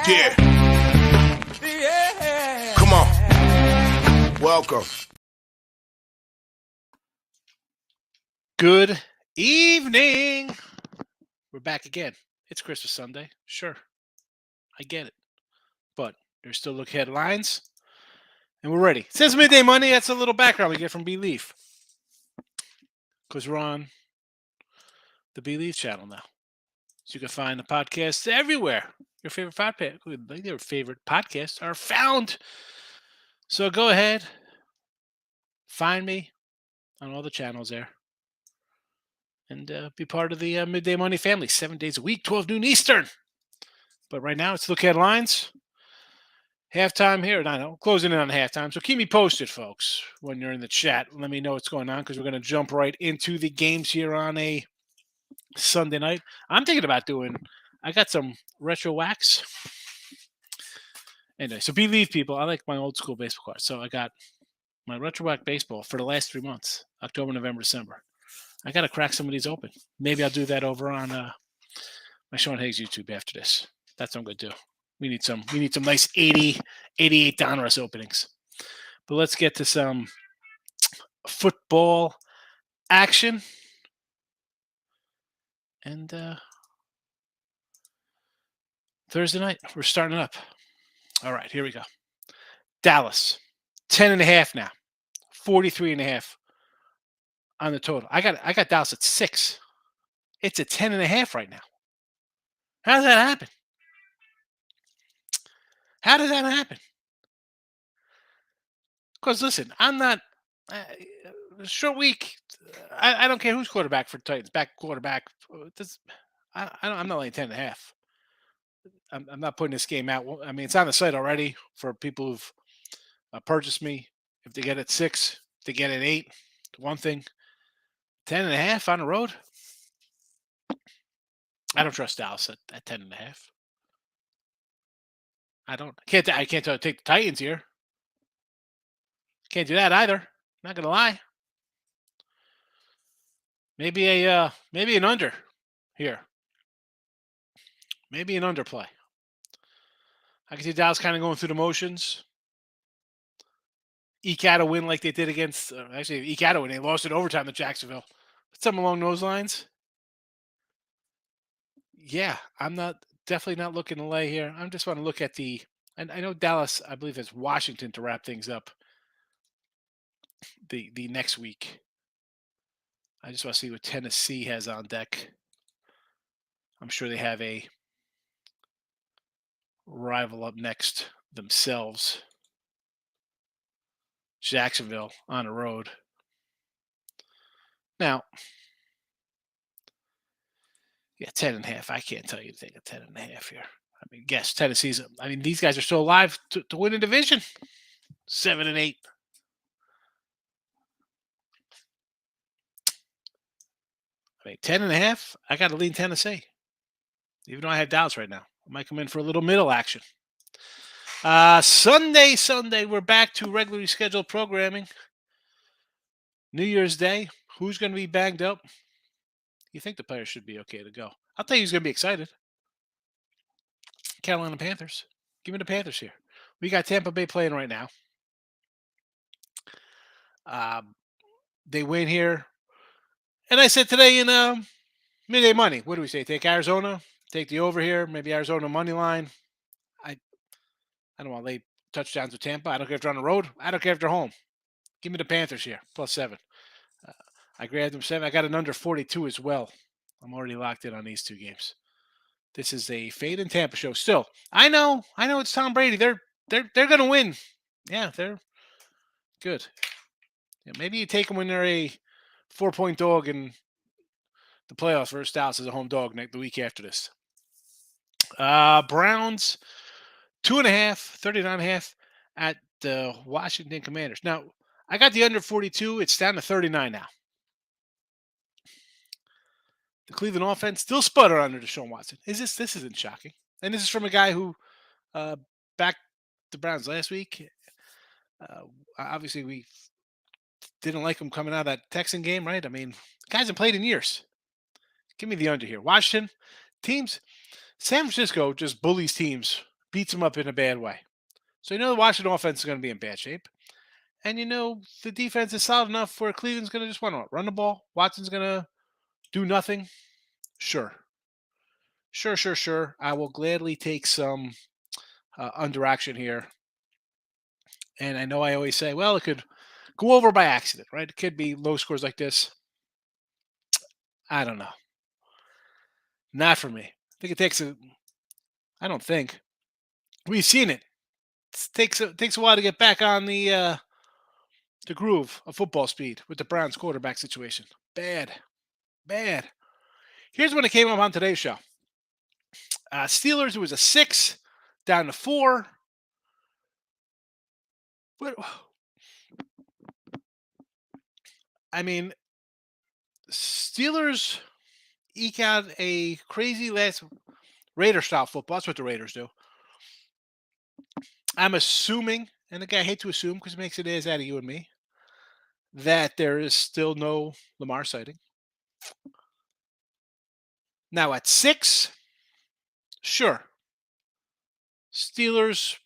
Yeah. Come on. Welcome. Good evening. We're back again. It's Christmas Sunday. Sure. I get it. But there's still look headlines. And we're ready. Since midday Monday, that's a little background we get from Believe. Because we're on the Believe channel now. So you can find the podcasts everywhere. Your favorite podcasts are found. So go ahead. Find me on all the channels there. And be part of the Midday Monday family. 7 days a week, 12 noon Eastern. But right now, it's look headlines. Halftime here. No, closing in on halftime. So keep me posted, folks, when you're in the chat. Let me know what's going on because we're going to jump right into the games here on a Sunday night. I'm thinking about I got some retro wax. Anyway, so Believe people, I like my old school baseball cards. So I got my retro wax baseball for the last 3 months, October, November, December. I got to crack some of these open. Maybe I'll do that over on my Sean Higgs YouTube after this. That's what I'm going to do. We need some nice 80, 88 Donruss openings. But let's get to some football action. And Thursday night, we're starting up. All right, here we go. Dallas, 10.5 now. 43.5 on the total. I got Dallas at 6. It's at 10.5 right now. How does that happen? How does that happen? Because listen, I'm not short week. I don't care who's quarterback for Titans. Back quarterback. I'm not laying 10.5. I'm not putting this game out. I mean, it's on the site already for people who've purchased me. If they get it 6, if they get it 8, one thing. 10.5 on the road. I don't trust Dallas at 10.5. I can't take the Titans here. Can't do that either. Not gonna lie. Maybe an under here. Maybe an underplay. I can see Dallas kind of going through the motions. Eke out a win like they did against. Actually, eke out a win. They lost in overtime to Jacksonville. Something along those lines. Yeah, I'm definitely not looking to lay here. I just want to look at and I know Dallas, I believe, has Washington to wrap things up the next week. I just want to see what Tennessee has on deck. I'm sure they have a rival up next themselves. Jacksonville on the road. Now, yeah, 10.5. I can't tell you anything at 10.5 here. I mean, guess Tennessee's. I mean, these guys are still alive to win a division. 7-8. I mean, 10.5. I got to lean Tennessee, even though I have Dallas right now. I might come in for a little middle action. Sunday, we're back to regularly scheduled programming. New Year's Day, who's going to be banged up? You think the players should be okay to go? I'll tell you who's going to be excited. Carolina Panthers. Give me the Panthers here. We got Tampa Bay playing right now. They win here. And I said today in midday money, what do we say? Take Arizona, take the over here, maybe Arizona money line. I don't want to lay touchdowns with Tampa. I don't care if they're on the road. I don't care if they're home. Give me the Panthers here, +7. I grabbed them 7. I got an under 42 as well. I'm already locked in on these two games. This is a fade in Tampa show. Still, I know it's Tom Brady. They're going to win. Yeah, they're good. Yeah, maybe you take them when they're a 4-point dog in the playoffs versus Dallas as a home dog the week after this. Browns 2.5, 39.5 at the Washington Commanders. Now, I got the under 42. It's down to 39 now. The Cleveland offense still sputter under Deshaun Watson. This isn't shocking. And this is from a guy who backed the Browns last week. Obviously, we didn't like him coming out of that Texan game, right? I mean, the guy hasn't played in years. Give me the under here. Washington teams, San Francisco just bullies teams, beats them up in a bad way. So you know the Washington offense is going to be in bad shape. And you know the defense is solid enough where Cleveland's going to just want to run the ball. Watson's going to do nothing. Sure. Sure. I will gladly take some underaction here. And I know I always say, well, it could go over by accident, right? It could be low scores like this. I don't know. Not for me. I think it takes a. I don't think we've seen it. It takes a while to get back on the groove of football speed with the Browns quarterback situation. Bad. Here's when it came up on today's show. Steelers, it was a 6 down to 4. But I mean, Steelers eke out a crazy last Raider style football. That's what the Raiders do. I'm assuming, and again, I hate to assume because it makes it as out of you and me, that there is still no Lamar sighting. Now at 6, sure. Steelers,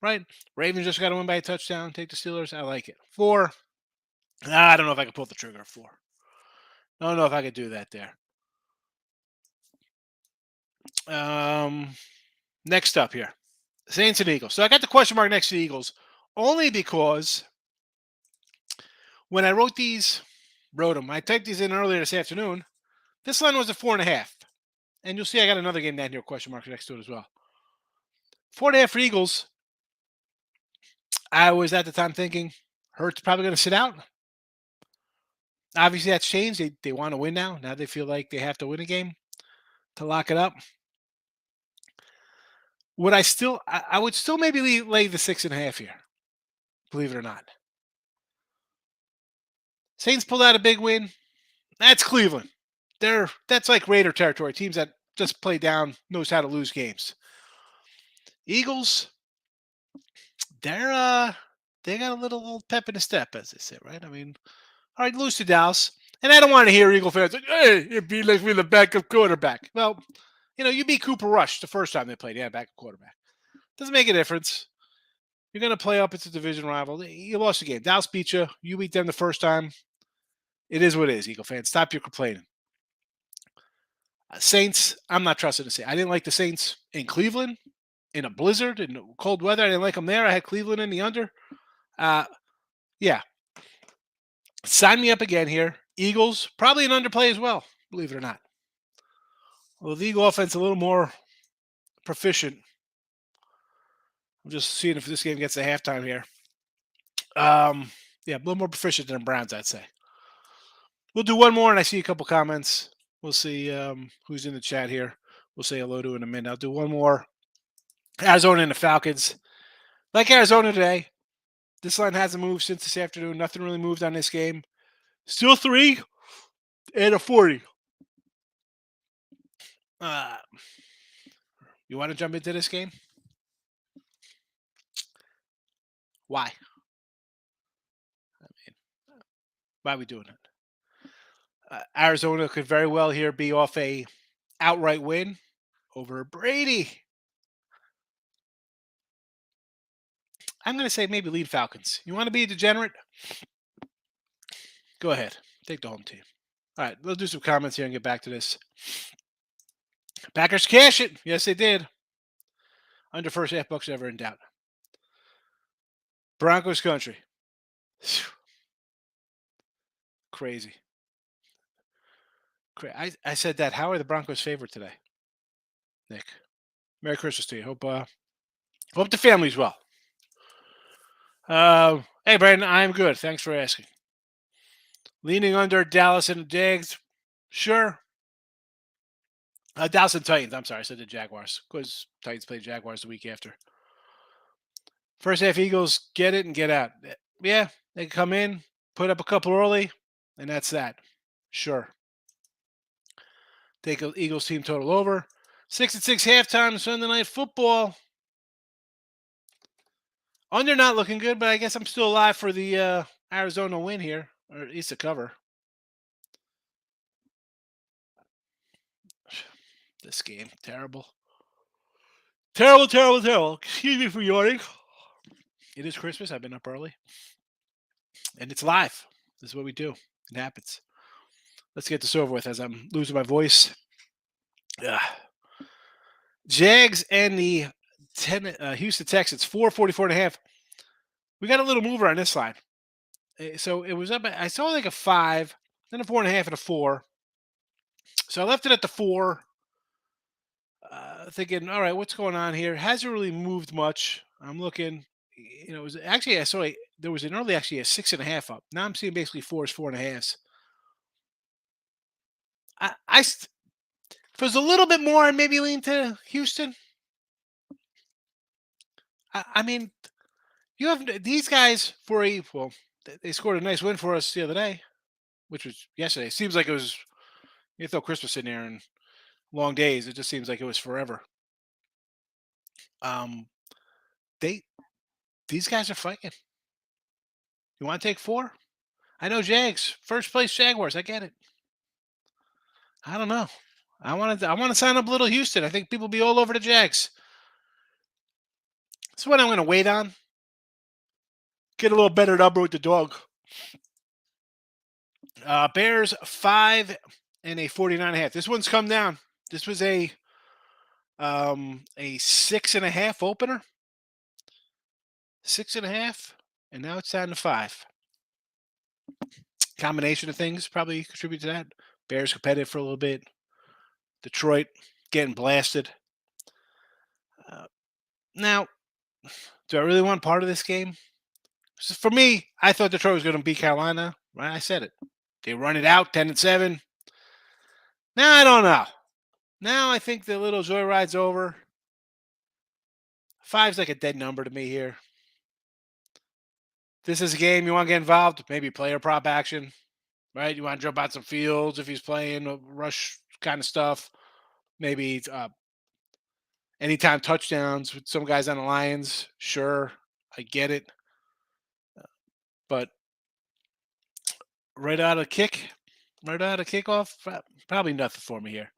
right? Ravens just got to win by a touchdown. Take the Steelers. I like it. 4, I don't know if I can pull the trigger at 4. I don't know if I could do that there. Next up here, Saints and Eagles. So I got the question mark next to the Eagles only because when I wrote them, I typed these in earlier this afternoon. This line was a 4.5. And you'll see I got another game down here, question mark next to it as well. 4.5 for Eagles. I was at the time thinking Hurts probably going to sit out. Obviously, that's changed. They want to win now. Now they feel like they have to win a game to lock it up. I would still maybe lay the 6.5 here, believe it or not. Saints pulled out a big win. That's Cleveland. That's like Raider territory. Teams that just play down, knows how to lose games. Eagles, they got a little pep in the step, as they say, right? I mean, all right, lose to Dallas. And I don't want to hear Eagle fans like, hey, it'd be like we're the backup quarterback. Well, you beat Cooper Rush the first time they played. Yeah, backup quarterback. Doesn't make a difference. You're going to play up. It's a division rival. You lost the game. Dallas beat you. You beat them the first time. It is what it is, Eagle fans. Stop your complaining. Saints, I'm not trusting to say. I didn't like the Saints in Cleveland, in a blizzard, in cold weather. I didn't like them there. I had Cleveland in the under. Yeah. Sign me up again here. Eagles, probably an underplay as well, believe it or not. Well, the Eagle offense a little more proficient. I'm just seeing if this game gets to halftime here. Yeah, a little more proficient than the Browns, I'd say. We'll do one more, and I see a couple comments. We'll see who's in the chat here. We'll say hello to in a minute. I'll do one more. Arizona and the Falcons. Like Arizona today, this line hasn't moved since this afternoon. Nothing really moved on this game. Still 3 and a 40. You want to jump into this game? Why? I mean, why are we doing it? Arizona could very well here be off a outright win over Brady. I'm going to say maybe lead Falcons. You want to be a degenerate? Go ahead. Take the home team. All right, we'll do some comments here and get back to this. Packers cash it. Yes, they did. Under first half bucks ever in doubt. Broncos country. Crazy. I said that. How are the Broncos favorite today? Nick. Merry Christmas to you. Hope the family's well. Hey, Brandon, I'm good. Thanks for asking. Leaning under Dallas and the Jags. Sure. Dallas and Titans. I'm sorry, I said the Jaguars. Because Titans play Jaguars the week after. First half Eagles, get it and get out. Yeah, they come in, put up a couple early, and that's that. Sure. Take an Eagles team total over. 6-6 halftime Sunday Night Football. Under not looking good, but I guess I'm still alive for the Arizona win here, or at least a cover. This game, terrible. Terrible, terrible, terrible. Excuse me for yawning. It is Christmas. I've been up early. And it's live. This is what we do. It happens. Let's get this over with as I'm losing my voice. Ugh. Jags and the Houston Texans, 444.5. We got a little mover on this line. So it was up. I saw like a 5, then a 4.5 and a 4. So I left it at the 4. Thinking, all right, what's going on here? Hasn't really moved much. I'm looking. It was actually I saw there was an early actually a 6.5 up. Now I'm seeing basically 4s, 4.5s. If it was a little bit more, I'd maybe lean to Houston. I mean, you have these guys for they scored a nice win for us the other day, which was yesterday. Seems like it was you throw Christmas in there and long days. It just seems like it was forever. Um, they these guys are fighting. You want to take 4? I know Jags, first place Jaguars. I get it. I don't know. I want to sign up little Houston. I think people will be all over the Jags. That's what I'm going to wait on. Get a little better number with the dog. Bears 5 and a 49.5. This one's come down. This was a 6.5 opener. 6.5, and now it's down to 5. Combination of things probably contribute to that. Bears competitive for a little bit. Detroit getting blasted. Now, do I really want part of this game? For me, I thought Detroit was going to beat Carolina. Right, I said it. They run it out 10-7. Now I don't know. Now I think the little joyride's over. 5's like a dead number to me here. This is a game you want to get involved. Maybe player prop action, right? You want to jump out some fields if he's playing rush kind of stuff. Maybe anytime touchdowns with some guys on the Lions. Sure, I get it. But right out of kickoff, probably nothing for me here.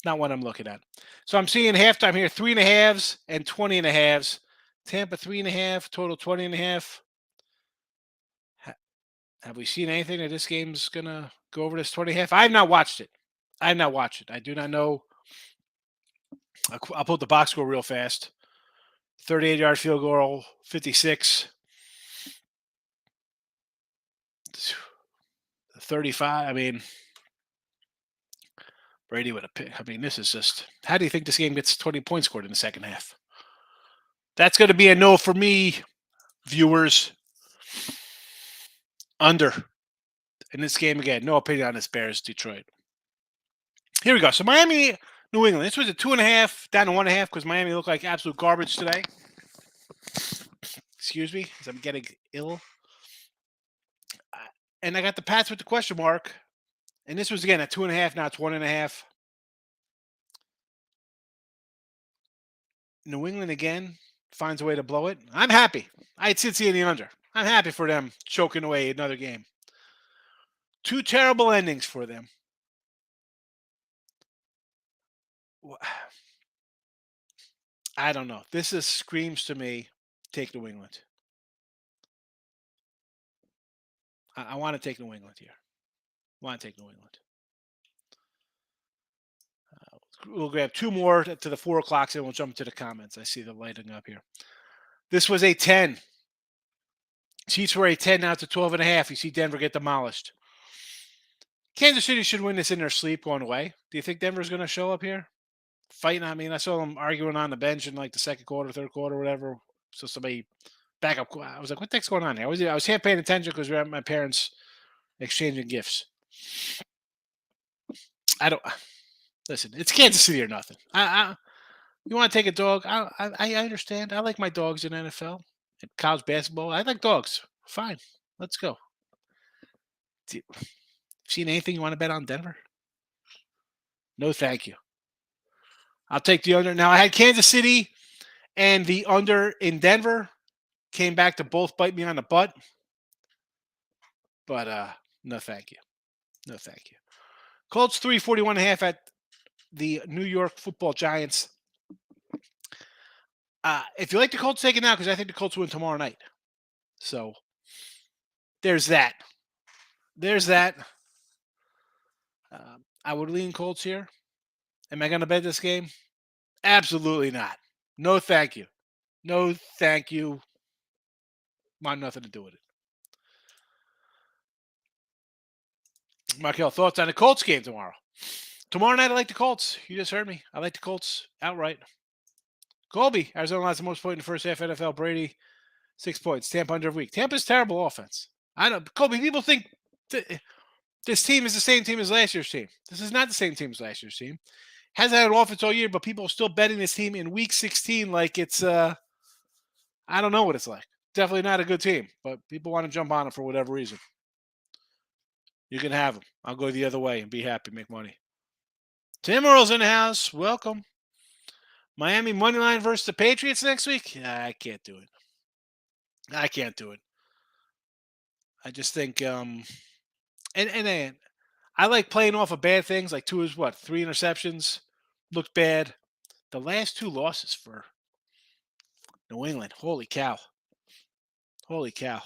Not what I'm looking at. So I'm seeing halftime here, 3.5s and 20.5s. Tampa 3.5, total 20.5. Have we seen anything that this game's gonna go over this 20.5? I have not watched it. I have not watched it. I do not know. I'll pull up the box score real fast. 38-yard field goal, 56. 35. I mean, Brady with a pick. I mean, this is just. How do you think this game gets 20 points scored in the second half? That's going to be a no for me, viewers. Under in this game again. No opinion on this Bears Detroit. Here we go. So Miami, New England. This was a 2.5 down to 1.5 because Miami looked like absolute garbage today. Excuse me, because I'm getting ill. And I got the Pats with the question mark. And this was again at 2.5. Now it's 1.5. New England again finds a way to blow it. I'm happy. I had Cincy in the under. I'm happy for them choking away another game. 2 terrible endings for them. I don't know. This screams to me, take New England. I want to take New England here. Want to take New England. We'll grab 2 more to the 4 o'clocks and we'll jump to the comments. I see the lighting up here. This was a 10. Chiefs were a 10, now it's a 12.5. You see Denver get demolished. Kansas City should win this in their sleep going away. Do you think Denver's going to show up here? Fighting? I mean, I saw them arguing on the bench in like the second quarter, third quarter, whatever. So somebody back up. I was like, what the heck's going on here? I was here paying attention because we were at my parents exchanging gifts. I don't listen. It's Kansas City or nothing. You want to take a dog? I understand. I like my dogs in NFL and college basketball. I like dogs. Fine, let's go. Seen anything you want to bet on Denver? No, thank you. I'll take the under. Now I had Kansas City and the under in Denver. Came back to both bite me on the butt. But no, thank you. No, thank you. Colts 341.5 at the New York Football Giants. If you like the Colts, take it now because I think the Colts win tomorrow night. So there's that. There's that. I would lean Colts here. Am I going to bet this game? Absolutely not. No, thank you. No, thank you. Want nothing to do with it. Markel, thoughts on the Colts game tomorrow? Tomorrow night, I like the Colts. You just heard me. I like the Colts outright. Colby, Arizona has the most points in the first half NFL. Brady, 6 points. Tampa under a week. Tampa's terrible offense. I know. Colby, people think this team is the same team as last year's team. This is not the same team as last year's team. Hasn't had an offense all year, but people are still betting this team in week 16 like it's, I don't know what it's like. Definitely not a good team, but people want to jump on it for whatever reason. You can have them. I'll go the other way and be happy, make money. Tim Earl's in the house. Welcome. Miami money line versus the Patriots next week? I can't do it. I can't do it. I just think, and I like playing off of bad things. Like Tua's 3 interceptions, looked bad. The last 2 losses for New England. Holy cow. Holy cow.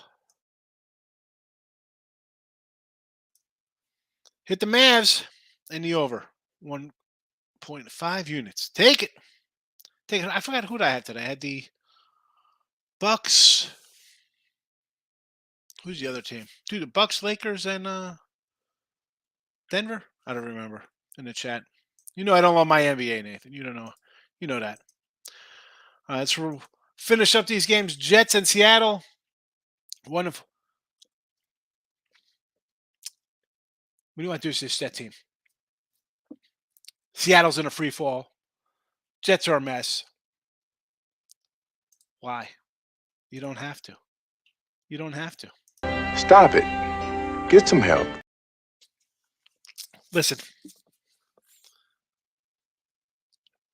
Hit the Mavs and the over. 1.5 units. Take it. Take it. I forgot who I had today. I had the Bucks. Who's the other team? Dude, the Bucks, Lakers, and Denver? I don't remember in the chat. You know I don't love my NBA, Nathan. You don't know. You know that. Let's finish up these games. Jets and Seattle. What do you want to do with this Jet team? Seattle's in a free fall. Jets are a mess. Why? You don't have to. You don't have to. Stop it. Get some help. Listen.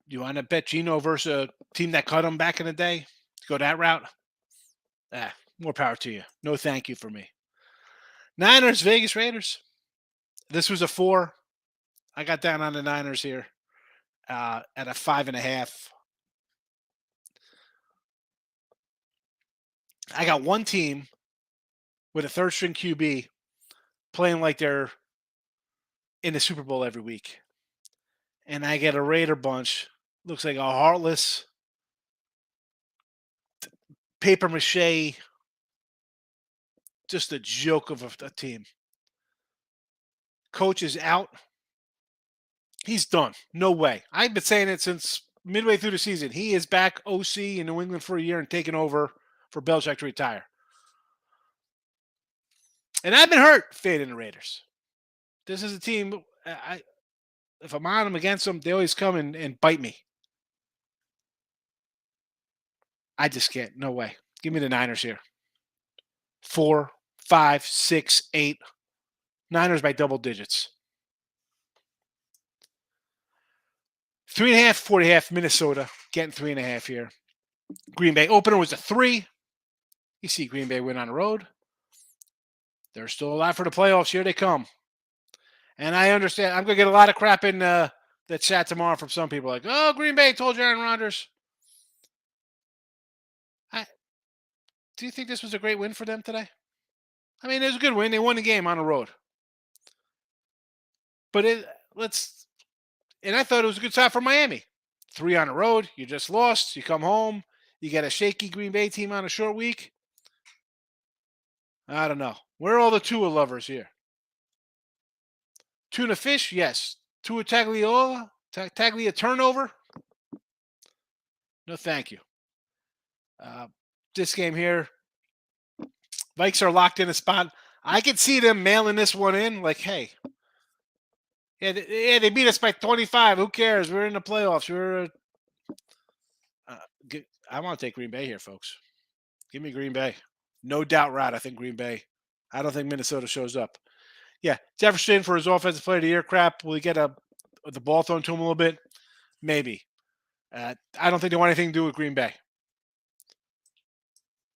You want to bet Geno versus a team that cut him back in the day? Go that route? More power to you. No thank you for me. Niners, Vegas Raiders. This was a 4. I got down on the Niners here at a 5.5. I got one team with a third-string QB playing like they're in the Super Bowl every week. And I get a Raider bunch. Looks like a heartless, papier-mâché, just a joke of a team. Coach is out. He's done. No way. I've been saying it since midway through the season. He is back OC in New England for a year and taking over for Belichick to retire. And I've been hurt fading the Raiders. This is a team, if I'm on them against them, they always come and bite me. I just can't. No way. Give me the Niners here. 4, 5, 6, 8. Niners by double digits. 3.5, 4.5, Minnesota. Getting 3.5 here. Green Bay opener was a 3. You see Green Bay win on the road. They're still alive for the playoffs. Here they come. And I understand. I'm going to get a lot of crap in the chat tomorrow from some people like, oh, Green Bay told you Aaron Rodgers. Do you think this was a great win for them today? I mean, it was a good win. They won the game on the road. But and I thought it was a good sign for Miami. 3 on the road. You just lost. You come home. You get a shaky Green Bay team on a short week. I don't know. Where are all the Tua lovers here? Tuna fish? Yes. Tua Tagliaola? Taglia turnover? No, thank you. This game here, Vikes are locked in a spot. I could see them mailing this one in like, hey, they beat us by 25. Who cares? We're in the playoffs. I want to take Green Bay here, folks. Give me Green Bay. No doubt route. I think Green Bay. I don't think Minnesota shows up. Yeah, Jefferson for his offensive player of the year crap. Will he get the ball thrown to him a little bit? Maybe. I don't think they want anything to do with Green Bay.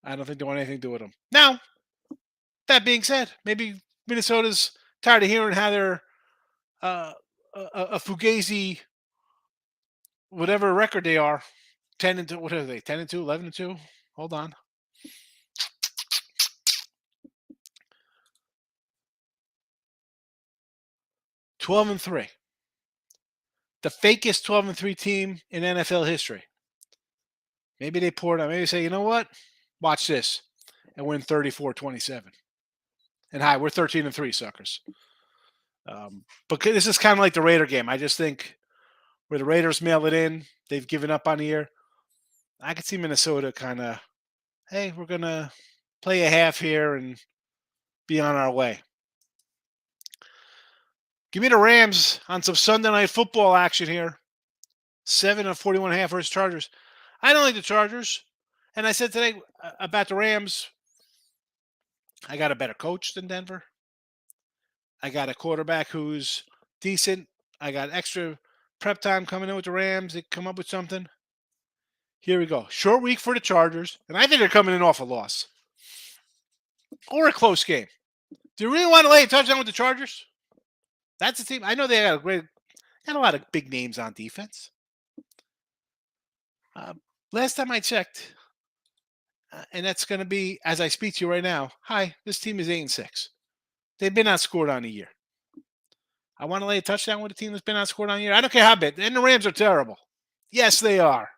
I don't think they want anything to do with them. Now, that being said, maybe Minnesota's tired of hearing how they're a fugazi, whatever record they are, 10-2. What are they? 10-2, 11-2. Hold on. Twelve and 3. The fakest 12-3 team in NFL history. Maybe they pour it on. Maybe they say, you know what? Watch this and win 34-27. And hi, we're 13-3, suckers. But this is kind of like the Raider game. I just think where the Raiders mail it in, they've given up on the year. I could see Minnesota kind of, hey, we're going to play a half here and be on our way. Give me the Rams on some Sunday night football action here. 7-41.5 versus Chargers. I don't like the Chargers. And I said today about the Rams, I got a better coach than Denver. I got a quarterback who's decent. I got extra prep time coming in with the Rams. They come up with something. Here we go. Short week for the Chargers. And I think they're coming in off a loss. Or a close game. Do you really want to lay a touchdown with the Chargers? That's a team. I know they got a lot of big names on defense. Last time I checked, and that's going to be as I speak to you right now. Hi, this team is 8-6. They've been outscored on a year. I want to lay a touchdown with a team that's been outscored on a year. I don't care how bad. And the Rams are terrible. Yes, they are.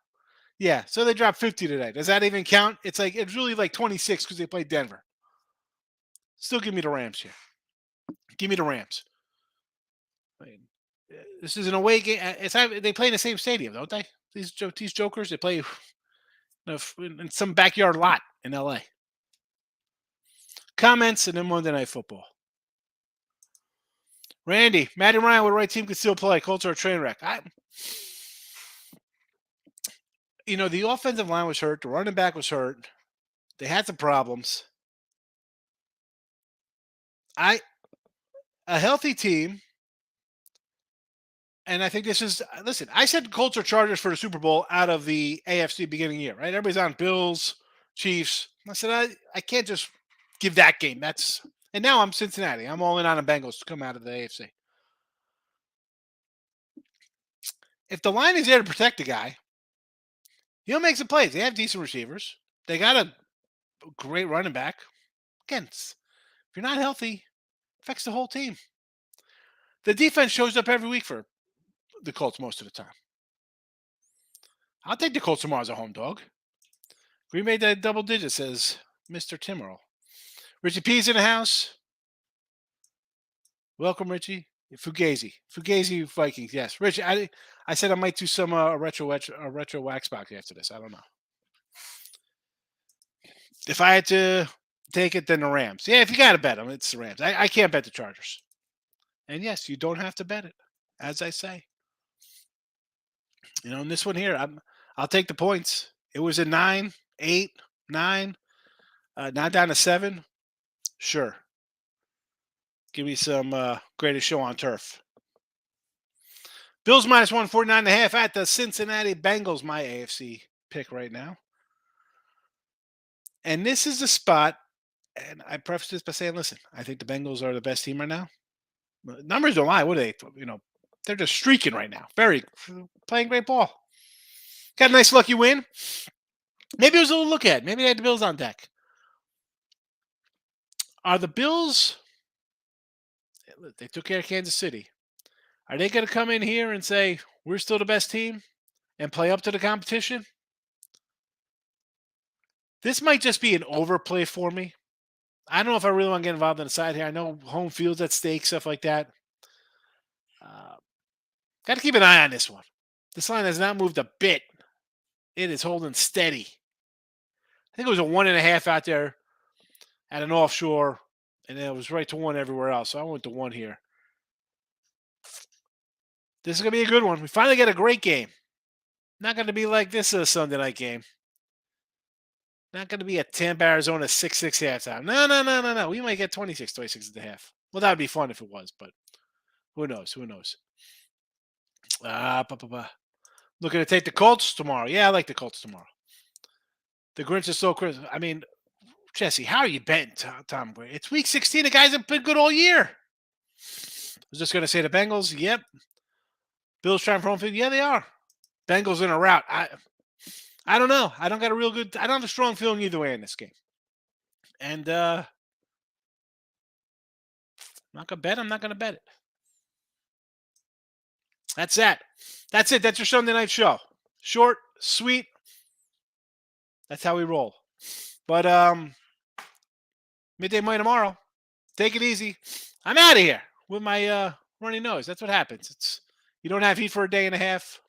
Yeah, so they dropped 50 today. Does that even count? It's really like 26 because they played Denver. Still give me the Rams here. Give me the Rams. This is an away game. They play in the same stadium, don't they? These jokers, they play in some backyard lot in LA. Comments and then Monday Night Football. Randy, Matt and Ryan with the right team could still play. Colts are a train wreck. The offensive line was hurt. The running back was hurt. They had some problems. A healthy team. And I think this is, listen, I said Colts or Chargers for the Super Bowl out of the AFC beginning of the year, right? Everybody's on Bills, Chiefs. I said, I can't just give that game. And now I'm Cincinnati. I'm all in on the Bengals to come out of the AFC. If the line is there to protect the guy, he'll make some plays. They have decent receivers. They got a great running back. Again, if you're not healthy, it affects the whole team. The defense shows up every week for the Colts most of the time. I'll take the Colts tomorrow as a home dog. We made that double digit, says Mr. Timmerl. Richie P's in the house. Welcome, Richie. Fugazi Vikings. Yes, Richie. I said I might do some retro wax box after this. I don't know. If I had to take it, then the Rams. Yeah, if you got to bet them, it's the Rams. I can't bet the Chargers. And yes, you don't have to bet it, as I say. In this one here, I'll take the points. It was a 9, 8, 9, now down to 7. Sure. Give me some greatest show on turf. Bills minus 149.5 at the Cincinnati Bengals, my AFC pick right now. And this is the spot, and I preface this by saying, listen, I think the Bengals are the best team right now. Numbers don't lie. What are they? They're just streaking right now. Playing great ball. Got a nice lucky win. Maybe it was a little look ahead. Maybe they had the Bills on deck. Are the Bills, they took care of Kansas City. Are they going to come in here and say, we're still the best team and play up to the competition? This might just be an overplay for me. I don't know if I really want to get involved in the side here. I know home field's at stake, stuff like that. Got to keep an eye on this one. This line has not moved a bit. It is holding steady. I think it was a 1.5 out there at an offshore, and it was right to 1 everywhere else. So I went to 1 here. This is going to be a good one. We finally get a great game. Not going to be like this Sunday night game. Not going to be a Tampa, Arizona 6-6 halftime. No. We might get 26 at the half. Well, that would be fun if it was, but who knows? Looking to take the Colts tomorrow. Yeah, I like the Colts tomorrow. The Grinch is so crazy. I mean, Jesse, how are you betting Tom Brady? It's week 16. The guys have been good all year. I was just going to say the Bengals. Yep. Bills trying for home field. Yeah, they are. Bengals in a rout. I don't know. I don't got a real good. I don't have a strong feeling either way in this game. And I'm not gonna bet. I'm not gonna bet it. That's that. That's it. That's your Sunday night show. Short, sweet. That's how we roll. But midday money tomorrow. Take it easy. I'm out of here with my runny nose. That's what happens. It's you don't have heat for a day and a half.